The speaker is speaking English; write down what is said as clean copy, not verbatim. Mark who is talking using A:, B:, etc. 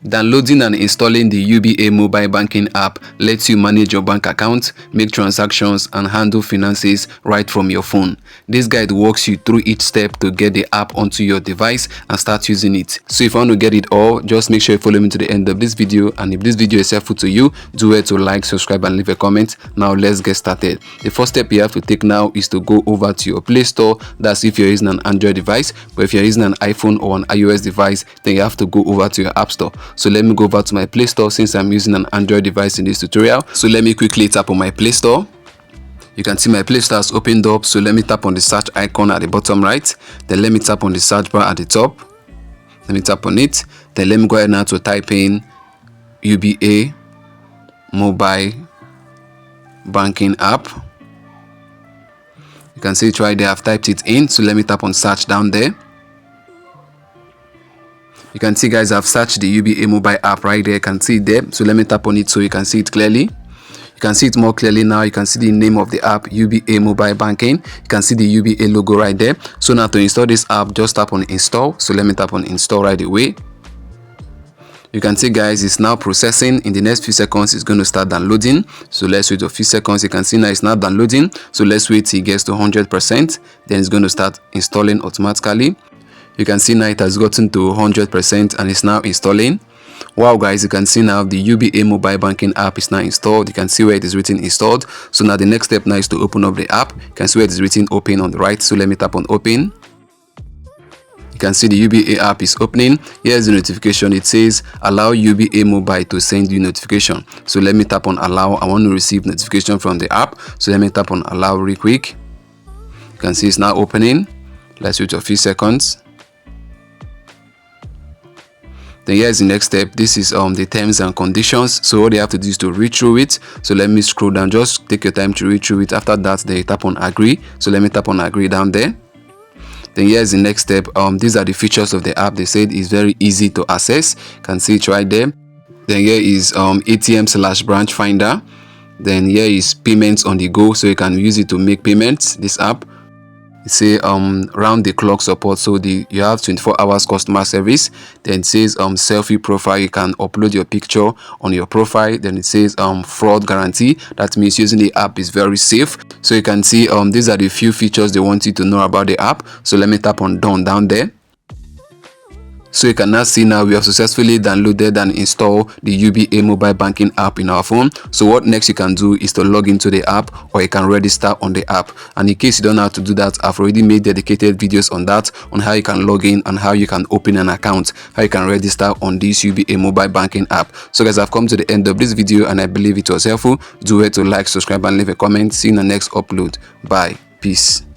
A: Downloading and installing the UBA Mobile Banking App lets you manage your bank account, make transactions, and handle finances right from your phone. This guide walks you through each step to get the app onto your device and start using it. So if you want to get it all, just make sure you follow me to the end of this video, and if this video is helpful to you, do it to like, subscribe, and leave a comment. Now let's get started. The first step you have to take now is to go over to your Play Store. That's if you're using an Android device, but if you're using an iPhone or an iOS device, then you have to go over to your App Store. So let me go over to my Play Store since I'm using an Android device in this tutorial. So let me quickly tap on my Play Store. You can see my Play Store has opened up. So let me tap on the search icon at the bottom right. Then let me tap on the search bar at the top. Let me tap on it. Then let me go ahead now to type in UBA Mobile Banking App. You can see it right there. I've typed it in. So let me tap on search down there. You can see, guys, I've searched the UBA mobile app right there. You can see it there. So let me tap on it so you can see it clearly. You can see it more clearly now. You can see the name of the app, UBA Mobile Banking. You can see the UBA logo right there. So now to install this app, just tap on install. So let me tap on install right away. You can see, guys, it's now processing. In the next few seconds, it's going to start downloading. So let's wait a few seconds. You can see now it's not downloading. So let's wait till it gets to 100%. Then it's going to start installing automatically. You can see now it has gotten to 100% and it's now installing. Wow, guys, you can see now the UBA mobile banking app is now installed. You can see where it is written installed. So now the next step now is to open up the app. You can see where it is written open on the right. So let me tap on open. You can see the UBA app is opening. Here's the notification. It says allow UBA mobile to send you notification. So let me tap on allow. I want to receive notification from the app. So let me tap on allow real quick. You can see it's now opening. Let's wait a few seconds. Then here's the next step. This is the terms and conditions. So all you have to do is to read through it. So let me scroll down. Just take your time to read through it. After that, then you tap on agree. So let me tap on agree down there. Then here's the next step. These are the features of the app. They said it's very easy to access. You can see it right there. Then here is ATM/branch finder. Then here is payments on the go. So you can use it to make payments. This app. It says round the clock support, so you have 24 hours customer service. Then it says selfie profile. You can upload your picture on your profile. Then it says fraud guarantee. That means using the app is very safe. So you can see these are the few features they want you to know about the app. So let me tap on done down there. So you can now see now we have successfully downloaded and installed the UBA mobile banking app in our phone. So what next you can do is to log into the app, or you can register on the app. And in case you don't know how to do that, I've already made dedicated videos on that, on how you can log in and how you can open an account, how you can register on this UBA mobile banking app. So guys, I've come to the end of this video and I believe it was helpful. Do it to like, subscribe, and leave a comment. See you in the next upload. Bye. Peace.